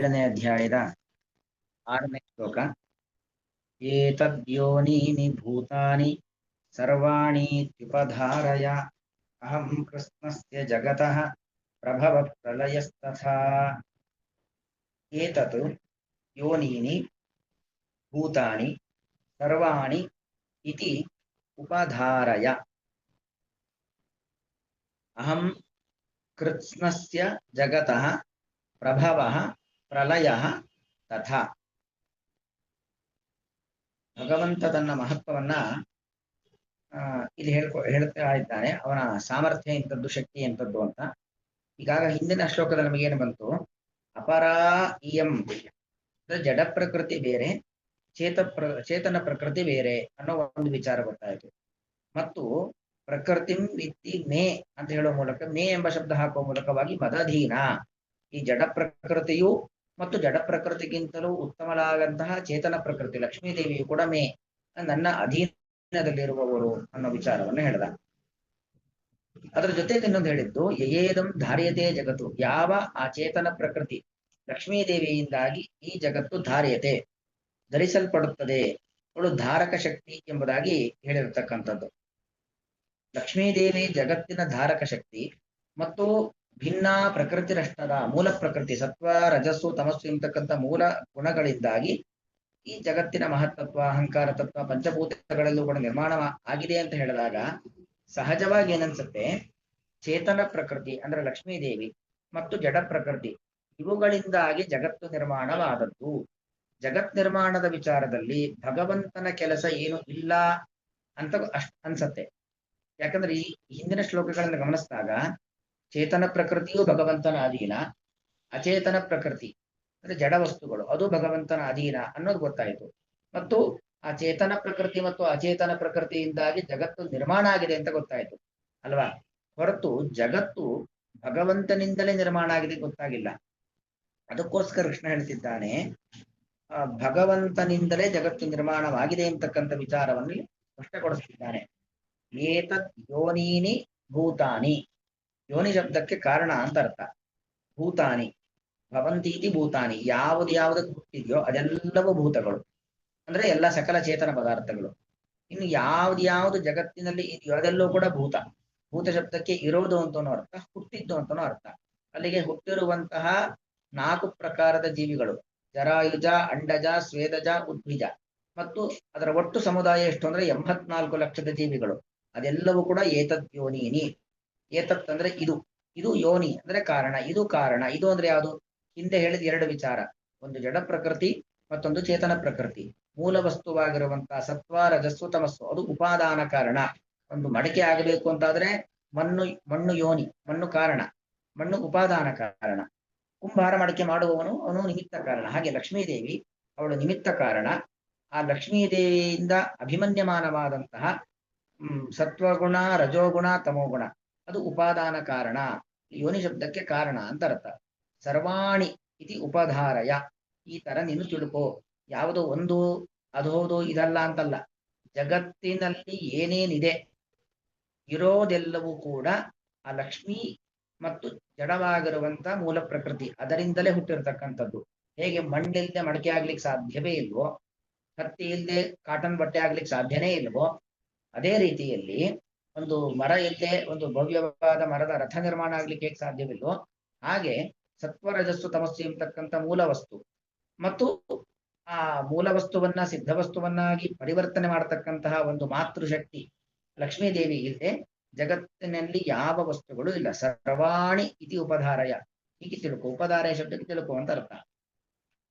ಏಳನೇ ಅಧ್ಯಾಯದ 6ನೇ ಶ್ಲೋಕ. ಏತದ್ಯೋನೀನಿ ಭೂತಾನಿ ಸರ್ವಾಣೀತ್ಯುಪಧಾರಯ ಅಹಂ ಕೃಷ್ಣಸ್ಯ ಜಗತಃ ಪ್ರಭವ ಪ್ರಲಯಸ್ತಥಾ. ಏತತ್ ಯೋನೀನಿ ಭೂತಾನಿ ಸರ್ವಾಣಿ ಇತಿ ಉಪಧಾರಯ ಅಹಂ ಕೃಷ್ಣಸ್ಯ ಜಗತಃ ಪ್ರಭವಃ ಪ್ರಲಯಃ ತಥಾ. ಭಗವಂತ ತನ್ನ ಮಹತ್ವವನ್ನ ಇಲ್ಲಿ ಹೇಳ್ತಾ ಇದ್ದಾನೆ. ಅವನ ಸಾಮರ್ಥ್ಯ ಇಂಥದ್ದು, ಶಕ್ತಿ ಎಂಥದ್ದು ಅಂತ. ಈಗಾಗ ಹಿಂದಿನ ಶ್ಲೋಕದ ನಮಗೇನು ಬಂತು? ಅಪರಾ ಇಯಂ, ಜಡ ಪ್ರಕೃತಿ ಬೇರೆ, ಚೇತನ ಪ್ರಕೃತಿ ಬೇರೆ ಅನ್ನೋ ಒಂದು ವಿಚಾರ ಗೊತ್ತಾಯಿತು. ಮತ್ತು ಪ್ರಕೃತಿಂ ವಿತ್ತಿ ಮೇ ಅಂತ ಹೇಳುವ ಮೂಲಕ, ಮೇ ಎಂಬ ಶಬ್ದ ಹಾಕುವ ಮೂಲಕವಾಗಿ ಮದಧೀನ, ಈ ಜಡ ಪ್ರಕೃತಿಯು ಮತ್ತು ಜಡ ಪ್ರಕೃತಿಗಿಂತಲೂ ಉತ್ತಮಳಾದಂತಹ ಚೇತನ ಪ್ರಕೃತಿ ಲಕ್ಷ್ಮೀದೇವಿಯು ಕೂಡ ಮೇ, ನನ್ನ ಅಧೀನದಲ್ಲಿರುವವರು ಅನ್ನೋ ವಿಚಾರವನ್ನು ಹೇಳಿದ. ಅದರ ಜೊತೆಗೆ ಇನ್ನೊಂದು ಹೇಳಿದ್ದು, ಯಯೇದಂ ಧಾರ್ಯತೆ ಜಗತ್ತು, ಯಾವ ಆ ಚೇತನ ಪ್ರಕೃತಿ ಲಕ್ಷ್ಮೀದೇವಿಯಿಂದಾಗಿ ಈ ಜಗತ್ತು ಧಾರ್ಯತೆ, ಧರಿಸಲ್ಪಡುತ್ತದೆ, ಅವಳು ಧಾರಕ ಶಕ್ತಿ ಎಂಬುದಾಗಿ ಹೇಳಿರತಕ್ಕಂಥದ್ದು. ಲಕ್ಷ್ಮೀದೇವಿ ಜಗತ್ತಿನ ಧಾರಕ ಶಕ್ತಿ ಮತ್ತು ಭಿನ್ನ ಪ್ರಕೃತಿರಷ್ಟದ ಮೂಲ ಪ್ರಕೃತಿ ಸತ್ವ ರಜಸ್ಸು ತಮಸ್ಸು ಎಂಬತಕ್ಕಂಥ ಮೂಲ ಗುಣಗಳಿಂದಾಗಿ ಈ ಜಗತ್ತಿನ ಮಹತ್ತತ್ವ, ಅಹಂಕಾರ ತತ್ವ, ಪಂಚಭೂತಗಳಲ್ಲೂ ಕೂಡ ನಿರ್ಮಾಣ ಆಗಿದೆ ಅಂತ ಹೇಳಿದಾಗ ಸಹಜವಾಗಿ ಏನನ್ಸುತ್ತೆ, ಚೇತನ ಪ್ರಕೃತಿ ಅಂದ್ರೆ ಲಕ್ಷ್ಮೀದೇವಿ ಮತ್ತು ಜಡ ಪ್ರಕೃತಿ ಇವುಗಳಿಂದಾಗಿ ಜಗತ್ತು ನಿರ್ಮಾಣವಾದದ್ದು. ಜಗತ್ ನಿರ್ಮಾಣದ ವಿಚಾರದಲ್ಲಿ ಭಗವಂತನ ಕೆಲಸ ಏನು ಇಲ್ಲ ಅಂತ ಅನ್ಸತ್ತೆ. ಯಾಕಂದ್ರೆ ಈ ಹಿಂದಿನ ಶ್ಲೋಕಗಳನ್ನು ಗಮನಿಸಿದಾಗ ಚೇತನ ಪ್ರಕೃತಿಯು ಭಗವಂತನ ಅಧೀನ, ಅಚೇತನ ಪ್ರಕೃತಿ ಅಂದ್ರೆ ಜಡ ವಸ್ತುಗಳು ಅದು ಭಗವಂತನ ಅಧೀನ ಅನ್ನೋದು ಗೊತ್ತಾಯಿತು. ಮತ್ತು ಆ ಚೇತನ ಪ್ರಕೃತಿ ಮತ್ತು ಅಚೇತನ ಪ್ರಕೃತಿಯಿಂದಾಗಿ ಜಗತ್ತು ನಿರ್ಮಾಣ ಆಗಿದೆ ಅಂತ ಗೊತ್ತಾಯಿತು ಅಲ್ವಾ? ಹೊರತು ಜಗತ್ತು ಭಗವಂತನಿಂದಲೇ ನಿರ್ಮಾಣ ಆಗಿದೆ ಗೊತ್ತಾಗಿಲ್ಲ. ಅದಕ್ಕೋಸ್ಕರ ಕೃಷ್ಣ ಹೇಳ್ತಿದ್ದಾನೆ, ಭಗವಂತನಿಂದಲೇ ಜಗತ್ತು ನಿರ್ಮಾಣವಾಗಿದೆ ಅಂತಕ್ಕಂಥ ವಿಚಾರವನ್ನು ಸ್ಪಷ್ಟಗೊಳಿಸ್ತಿದ್ದಾನೆ. ಏತದ್ ಯೋನೀನಿ ಭೂತಾನಿ, ಯೋನಿ ಶಬ್ದಕ್ಕೆ ಕಾರಣ ಅಂತ ಅರ್ಥ. ಭೂತಾನಿ ಭವಂತೀತಿ ಭೂತಾನಿ, ಯಾವುದಕ್ಕೆ ಹುಟ್ಟಿದೆಯೋ ಅದೆಲ್ಲವೂ ಭೂತಗಳು ಅಂದ್ರೆ ಎಲ್ಲ ಸಕಲ ಚೇತನ ಪದಾರ್ಥಗಳು. ಇನ್ನು ಯಾವ್ದು ಜಗತ್ತಿನಲ್ಲಿ ಇದೆಯೋ ಅದೆಲ್ಲವೂ ಕೂಡ ಭೂತ. ಭೂತ ಶಬ್ದಕ್ಕೆ ಇರೋದು ಅಂತನೂ ಅರ್ಥ, ಹುಟ್ಟಿದ್ದು ಅಂತನೂ ಅರ್ಥ. ಅಲ್ಲಿಗೆ ಹುಟ್ಟಿರುವಂತಹ 4 ಪ್ರಕಾರದ ಜೀವಿಗಳು, ಜರಾಯುಜ, ಅಂಡಜ, ಸ್ವೇದಜ, ಉದ್ಭಿಜ, ಮತ್ತು ಅದರ ಒಟ್ಟು ಸಮುದಾಯ ಎಷ್ಟು ಅಂದ್ರೆ 84 ಲಕ್ಷದ ಜೀವಿಗಳು. ಅದೆಲ್ಲವೂ ಕೂಡ ಏತದ್ ಯೋನೀನಿ. ಏತತ್ ಅಂದ್ರೆ ಇದು ಯೋನಿ ಅಂದ್ರೆ ಕಾರಣ, ಇದು ಕಾರಣ. ಇದು ಅಂದ್ರೆ ಯಾವುದು? ಹಿಂದೆ ಹೇಳಿದ 2 ವಿಚಾರ, ಒಂದು ಜಡ ಪ್ರಕೃತಿ ಮತ್ತೊಂದು ಚೇತನ ಪ್ರಕೃತಿ. ಮೂಲ ವಸ್ತುವಾಗಿರುವಂತಹ ಸತ್ವ ರಜಸ್ಸು ತಮಸ್ಸು ಅದು ಉಪಾದಾನ ಕಾರಣ. ಒಂದು ಮಡಿಕೆ ಆಗಬೇಕು ಅಂತಾದ್ರೆ ಮಣ್ಣು ಯೋನಿ, ಮಣ್ಣು ಕಾರಣ, ಮಣ್ಣು ಉಪಾದಾನ ಕಾರಣ. ಕುಂಬಾರ ಮಡಿಕೆ ಮಾಡುವವನು ಅವನು ನಿಮಿತ್ತ ಕಾರಣ. ಹಾಗೆ ಲಕ್ಷ್ಮೀದೇವಿ ಅವಳು ನಿಮಿತ್ತ ಕಾರಣ. ಆ ಲಕ್ಷ್ಮೀದೇವಿಯಿಂದ ಅಭಿಮನ್ಯಮಾನವಾದಂತಹ ಸತ್ವಗುಣ, ರಜೋಗುಣ, ತಮೋಗುಣ ಅದು ಉಪಾದಾನ ಕಾರಣ. ಯೋನಿ ಶಬ್ದಕ್ಕೆ ಕಾರಣ ಅಂತ ಅರ್ಥ. ಸರ್ವಾಣಿ ಇತಿ ಉಪಧಾರಯ, ಈ ತರ ನೀನು ತಿಳ್ಕೋ. ಯಾವುದೋ ಒಂದು ಅದು ಹೌದು ಇದಲ್ಲ ಅಂತಲ್ಲ, ಜಗತ್ತಿನಲ್ಲಿ ಏನೇನಿದೆ ಇರೋದೆಲ್ಲವೂ ಕೂಡ ಆ ಲಕ್ಷ್ಮಿ ಮತ್ತು ಜಡವಾಗಿರುವಂತ ಮೂಲ ಪ್ರಕೃತಿ ಅದರಿಂದಲೇ ಹುಟ್ಟಿರ್ತಕ್ಕಂಥದ್ದು. ಹೇಗೆ ಮಣ್ಣಿಲ್ಲದೆ ಮಡಕೆ ಆಗ್ಲಿಕ್ಕೆ ಸಾಧ್ಯವೇ ಇಲ್ವೋ, ಹತ್ತಿ ಇಲ್ಲದೆ ಕಾಟನ್ ಬಟ್ಟೆ ಆಗ್ಲಿಕ್ಕೆ ಸಾಧ್ಯನೇ ಇಲ್ವೋ, ಅದೇ ರೀತಿಯಲ್ಲಿ ಒಂದು ಮರ ಇಲ್ಲದೆ ಒಂದು ಭವ್ಯವಾದ ಮರದ ರಥ ನಿರ್ಮಾಣ ಆಗ್ಲಿಕ್ಕೆ ಸಾಧ್ಯವಿಲ್ವೋ, ಹಾಗೆ ಸತ್ವ ರಜಸ್ಸು ತಮಸ್ಸು ಎಂಬತಕ್ಕಂಥ ಮೂಲ ವಸ್ತು ಮತ್ತು ಆ ಮೂಲ ವಸ್ತುವನ್ನ ಸಿದ್ಧ ವಸ್ತುವನ್ನಾಗಿ ಪರಿವರ್ತನೆ ಮಾಡತಕ್ಕಂತಹ ಒಂದು ಮಾತೃಶಕ್ತಿ ಲಕ್ಷ್ಮೀದೇವಿ ಇಲ್ಲದೆ ಜಗತ್ತಿನಲ್ಲಿ ಯಾವ ವಸ್ತುಗಳು ಇಲ್ಲ. ಸರ್ವಾಣಿ ಇತಿ ಉಪಧಾರಯ, ಹೀಗೆ ತಿಳ್ಕೊ. ಉಪಧಾರಯ ಶಬ್ದಕ್ಕೆ ತಿಳ್ಕೊ ಅಂತ ಅರ್ಥ.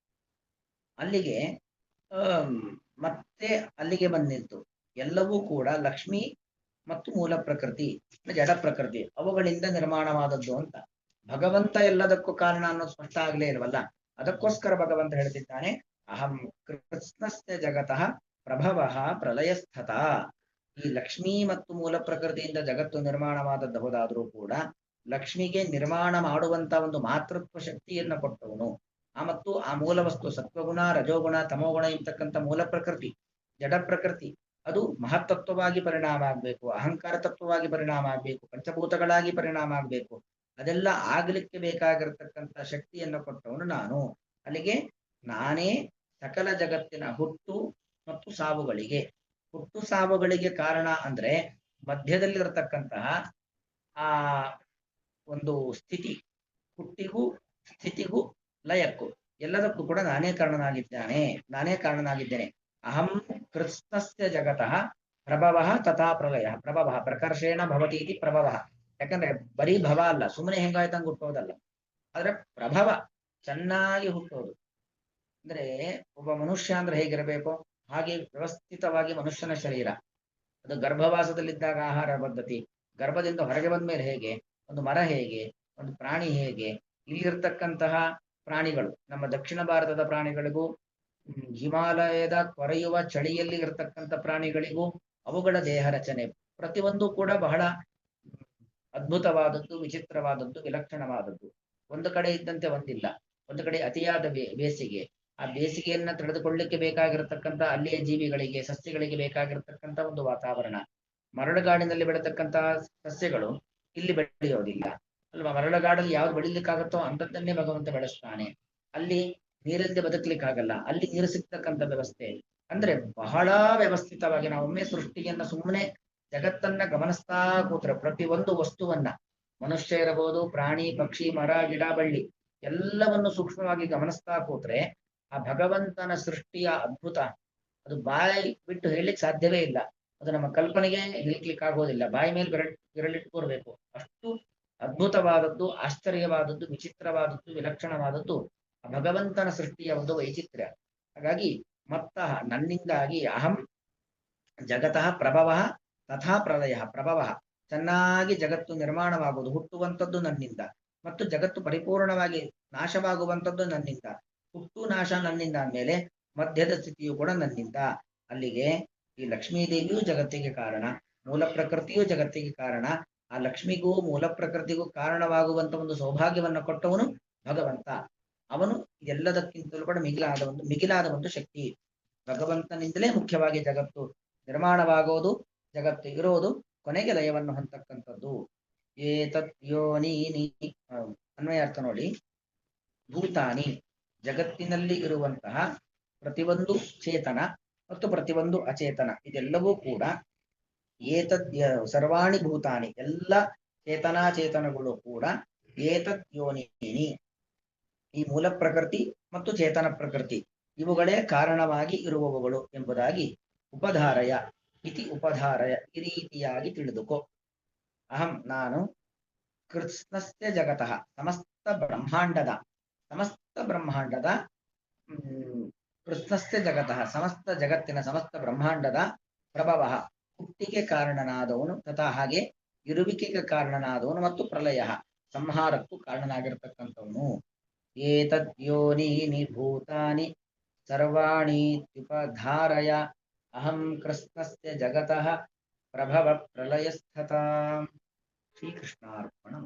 ಅಲ್ಲಿಗೆ ಮತ್ತೆ ಅಲ್ಲಿಗೆ ಬಂದು ನಿಂತು ಎಲ್ಲವೂ ಕೂಡ ಲಕ್ಷ್ಮಿ ಮತ್ತು ಮೂಲ ಪ್ರಕೃತಿ ಜಡ ಪ್ರಕೃತಿ ಅವುಗಳಿಂದ ನಿರ್ಮಾಣವಾದದ್ದು ಅಂತ. ಭಗವಂತ ಎಲ್ಲದಕ್ಕೂ ಕಾರಣ ಅನ್ನೋದು ಸ್ಪಷ್ಟ ಆಗ್ಲೇ ಇಲ್ವಲ್ಲ. ಅದಕ್ಕೋಸ್ಕರ ಭಗವಂತ ಹೇಳ್ತಿದ್ದಾನೆ, ಅಹಂ ಕೃಷ್ಣಸ್ಯ ಜಗತಃ ಪ್ರಭವಃ ಪ್ರಲಯಸ್ಥತ. ಈ ಲಕ್ಷ್ಮೀ ಮತ್ತು ಮೂಲ ಪ್ರಕೃತಿಯಿಂದ ಜಗತ್ತು ನಿರ್ಮಾಣವಾದದ್ದು ಹೌದಾದ್ರೂ ಕೂಡ ಲಕ್ಷ್ಮಿಗೆ ನಿರ್ಮಾಣ ಮಾಡುವಂತ ಒಂದು ಮಾತೃತ್ವ ಶಕ್ತಿಯನ್ನ ಕೊಟ್ಟವನು. ಮತ್ತು ಆ ಮೂಲ ವಸ್ತು ಸತ್ವಗುಣ, ರಜೋಗುಣ, ತಮೋಗುಣ ಎಂಬತಕ್ಕಂಥ ಮೂಲ ಪ್ರಕೃತಿ ಜಡ ಪ್ರಕೃತಿ ಅದು ಮಹತ್ತತ್ವವಾಗಿ ಪರಿಣಾಮ ಆಗ್ಬೇಕು, ಅಹಂಕಾರ ತತ್ವವಾಗಿ ಪರಿಣಾಮ ಆಗ್ಬೇಕು, ಪಂಚಭೂತಗಳಾಗಿ ಪರಿಣಾಮ ಆಗ್ಬೇಕು. ಅದೆಲ್ಲ ಆಗ್ಲಿಕ್ಕೆ ಬೇಕಾಗಿರತಕ್ಕಂಥ ಶಕ್ತಿಯನ್ನು ಕೊಟ್ಟವನು ನಾನು. ಅಲ್ಲಿಗೆ ನಾನೇ ಸಕಲ ಜಗತ್ತಿನ ಹುಟ್ಟು ಮತ್ತು ಸಾವುಗಳಿಗೆ, ಹುಟ್ಟು ಸಾವುಗಳಿಗೆ ಕಾರಣ ಅಂದ್ರೆ ಮಧ್ಯದಲ್ಲಿರತಕ್ಕಂತಹ ಆ ಒಂದು ಸ್ಥಿತಿ, ಹುಟ್ಟಿಗೂ ಸ್ಥಿತಿಗೂ ಲಯಕ್ಕೂ ಎಲ್ಲದಕ್ಕೂ ಕೂಡ ನಾನೇ ಕಾರಣನಾಗಿದ್ದೇನೆ. ಅಹಂ ಕೃತ್ಸ್ನಸ್ಯ ಜಗತಃ ಪ್ರಭವಃ ತಥಾ ಪ್ರಲಯ. ಪ್ರಭವಃ ಪ್ರಕರ್ಷೇಣ ಭವತಿ ಇತಿ ಪ್ರಭವಃ. ಯಾಕಂದ್ರೆ ಬರೀ ಭವ ಅಲ್ಲ, ಸುಮ್ಮನೆ ಹೆಂಗಾಯ್ತಂಗ್ ಹುಟ್ಟೋದಲ್ಲ, ಆದ್ರೆ ಪ್ರಭವ, ಚೆನ್ನಾಗಿ ಹುಟ್ಟೋದು. ಅಂದ್ರೆ ಒಬ್ಬ ಮನುಷ್ಯ ಅಂದ್ರೆ ಹೇಗಿರಬೇಕು, ಹಾಗೆ ವ್ಯವಸ್ಥಿತವಾಗಿ ಮನುಷ್ಯನ ಶರೀರ. ಅದು ಗರ್ಭವಾಸದಲ್ಲಿದ್ದಾಗ ಆಹಾರ ಪದ್ಧತಿ, ಗರ್ಭದಿಂದ ಹೊರಗೆ ಬಂದ ಮೇಲೆ ಹೇಗೆ, ಒಂದು ಮರ ಹೇಗೆ, ಒಂದು ಪ್ರಾಣಿ ಹೇಗೆ, ಇಲ್ಲಿರ್ತಕ್ಕಂತಹ ಪ್ರಾಣಿಗಳು, ನಮ್ಮ ದಕ್ಷಿಣ ಭಾರತದ ಪ್ರಾಣಿಗಳಿಗೂ ಹಿಮಾಲಯದ ಕೊರೆಯುವ ಚಳಿಯಲ್ಲಿ ಇರತಕ್ಕಂಥ ಪ್ರಾಣಿಗಳಿಗೂ ಅವುಗಳ ದೇಹ ರಚನೆ ಪ್ರತಿಯೊಂದು ಕೂಡ ಬಹಳ ಅದ್ಭುತವಾದದ್ದು, ವಿಚಿತ್ರವಾದದ್ದು, ವಿಲಕ್ಷಣವಾದದ್ದು. ಒಂದು ಕಡೆ ಇದ್ದಂತೆ ಒಂದಿಲ್ಲ. ಒಂದು ಕಡೆ ಅತಿಯಾದ ಬೇಸಿಗೆ, ಆ ಬೇಸಿಗೆಯನ್ನ ತಡೆದುಕೊಳ್ಳಿಕ್ಕೆ ಬೇಕಾಗಿರತಕ್ಕಂಥ ಅಲ್ಲಿಯ ಜೀವಿಗಳಿಗೆ, ಸಸ್ಯಗಳಿಗೆ ಬೇಕಾಗಿರತಕ್ಕಂಥ ಒಂದು ವಾತಾವರಣ. ಮರಳುಗಾಡಿನಲ್ಲಿ ಬೆಳೆತಕ್ಕಂತಹ ಸಸ್ಯಗಳು ಇಲ್ಲಿ ಬೆಳೆಯೋದಿಲ್ಲ ಅಲ್ವಾ. ಮರಳುಗಾಡಲ್ಲಿ ಯಾವ್ದು ಬೆಳಿಲಿಕ್ಕಾಗತ್ತೋ ಅಂಥದ್ದನ್ನೇ ಭಗವಂತ ಬೆಳೆಸ್ತಾನೆ. ಅಲ್ಲಿ ನೀರಲ್ಲಿ ಬದುಕಲಿಕ್ಕಾಗಲ್ಲ, ಅಲ್ಲಿ ನೀರು ಸಿಗ್ತಕ್ಕಂಥ ವ್ಯವಸ್ಥೆ. ಅಂದ್ರೆ ಬಹಳ ವ್ಯವಸ್ಥಿತವಾಗಿ ನಾವೊಮ್ಮೆ ಸೃಷ್ಟಿಯನ್ನ ಸುಮ್ಮನೆ ಜಗತ್ತನ್ನ ಗಮನಿಸ್ತಾ ಕೂತ್ರೆ, ಪ್ರತಿಯೊಂದು ವಸ್ತುವನ್ನ, ಮನುಷ್ಯ ಇರಬಹುದು, ಪ್ರಾಣಿ ಪಕ್ಷಿ ಮರ ಗಿಡ ಬಳ್ಳಿ ಎಲ್ಲವನ್ನು ಸೂಕ್ಷ್ಮವಾಗಿ ಗಮನಿಸ್ತಾ ಕೂತ್ರೆ ಆ ಭಗವಂತನ ಸೃಷ್ಟಿಯ ಅದ್ಭುತ ಅದು ಬಾಯಿ ಬಿಟ್ಟು ಹೇಳಲಿಕ್ಕೆ ಸಾಧ್ಯವೇ ಇಲ್ಲ. ಅದು ನಮ್ಮ ಕಲ್ಪನೆಗೆ ನಿಲ್ಕ್ಲಿಕ್ಕಾಗೋದಿಲ್ಲ. ಬಾಯಿ ಮೇಲೆ ಬೆರಳಿಟ್ಕೊರ್ಬೇಕು. ಅಷ್ಟು ಅದ್ಭುತವಾದದ್ದು, ಆಶ್ಚರ್ಯವಾದದ್ದು, ವಿಚಿತ್ರವಾದದ್ದು, ವಿಲಕ್ಷಣವಾದದ್ದು ಆ ಭಗವಂತನ ಸೃಷ್ಟಿಯ ಒಂದು ವೈಚಿತ್ರ್ಯ. ಹಾಗಾಗಿ ನನ್ನಿಂದಾಗಿ ಅಹಂ ಜಗತಃ ಪ್ರಭವಃ ತಥಾ ಪ್ರಲಯ. ಪ್ರಭವಃ ಚೆನ್ನಾಗಿ ಜಗತ್ತು ನಿರ್ಮಾಣವಾಗುವುದು, ಹುಟ್ಟುವಂಥದ್ದು ನನ್ನಿಂದ, ಮತ್ತು ಜಗತ್ತು ಪರಿಪೂರ್ಣವಾಗಿ ನಾಶವಾಗುವಂಥದ್ದು ನನ್ನಿಂದ. ಹುಟ್ಟು ನಾಶ ನನ್ನಿಂದ ಅಂದಮೇಲೆ ಮಧ್ಯದ ಸ್ಥಿತಿಯು ಕೂಡ ನನ್ನಿಂದ. ಅಲ್ಲಿಗೆ ಈ ಲಕ್ಷ್ಮೀದೇವಿಯೂ ಜಗತ್ತಿಗೆ ಕಾರಣ, ಮೂಲ ಪ್ರಕೃತಿಯೂ ಜಗತ್ತಿಗೆ ಕಾರಣ. ಆ ಲಕ್ಷ್ಮಿಗೂ ಮೂಲ ಪ್ರಕೃತಿಗೂ ಕಾರಣವಾಗುವಂತ ಒಂದು ಸೌಭಾಗ್ಯವನ್ನು ಕೊಟ್ಟವನು ಭಗವಂತ. ಅವನು ಎಲ್ಲದಕ್ಕಿಂತಲೂ ಕೂಡ ಮಿಗಿಲಾದ ಒಂದು ಶಕ್ತಿ. ಭಗವಂತನಿಂದಲೇ ಮುಖ್ಯವಾಗಿ ಜಗತ್ತು ನಿರ್ಮಾಣವಾಗೋದು, ಜಗತ್ತು ಇರೋದು, ಕೊನೆಗೆ ಲಯವನ್ನು ಹೊಂದತಕ್ಕಂಥದ್ದು. ಏತತ್ ಯೋನೀನಿ ಅನ್ವಯಾರ್ಥ ನೋಡಿ. ಭೂತಾನಿ ಜಗತ್ತಿನಲ್ಲಿ ಇರುವಂತಹ ಪ್ರತಿಯೊಂದು ಚೇತನ ಮತ್ತು ಪ್ರತಿಯೊಂದು ಅಚೇತನ, ಇದೆಲ್ಲವೂ ಕೂಡ ಏತದ್ ಸರ್ವಾಣಿ ಭೂತಾನಿ, ಎಲ್ಲ ಚೇತನಾಚೇತನಗಳು ಕೂಡ ಏತದ್ ಯೋನಿನಿ, ಈ ಮೂಲ ಪ್ರಕೃತಿ ಮತ್ತು ಚೇತನ ಪ್ರಕೃತಿ ಇವುಗಳೇ ಕಾರಣವಾಗಿ ಇರುವವುಗಳು ಎಂಬುದಾಗಿ ಉಪಧಾರಯ ಇತಿ ಉಪಧಾರಯ, ಈ ರೀತಿಯಾಗಿ ತಿಳಿದುಕೋ. ಅಹಂ ನಾನು ಕೃತ್ಸ್ನಸ್ಯ ಜಗತಃ ಸಮಸ್ತ ಬ್ರಹ್ಮಾಂಡದ ಕೃತ್ಸ್ನಸ್ಯ ಜಗತಃ ಸಮಸ್ತ ಜಗತ್ತಿನ ಸಮಸ್ತ ಬ್ರಹ್ಮಾಂಡದ ಪ್ರಭವ ಹುಟ್ಟಿಗೆ ಕಾರಣನಾದವನು, ತಥಾ ಹಾಗೆ ಇರುವಿಕೆಗೆ ಕಾರಣನಾದವನು, ಮತ್ತು ಪ್ರಲಯ ಸಂಹಾರಕ್ಕೂ ಕಾರಣನಾಗಿರ್ತಕ್ಕಂಥವನು. ಏತದ್ ಯೋನೀನಿ ಭೂತಾನಿ ಸರ್ವಾಣೀತ್ಯುಪಧಾರಯ ಅಹಂ ಕೃತ್ಸ್ನಸ್ಯ ಜಗತಃ ಪ್ರಭವ ಪ್ರಲಯಸ್ಥತಾ. ಶ್ರೀಕೃಷ್ಣಾರ್ಪಣಂ.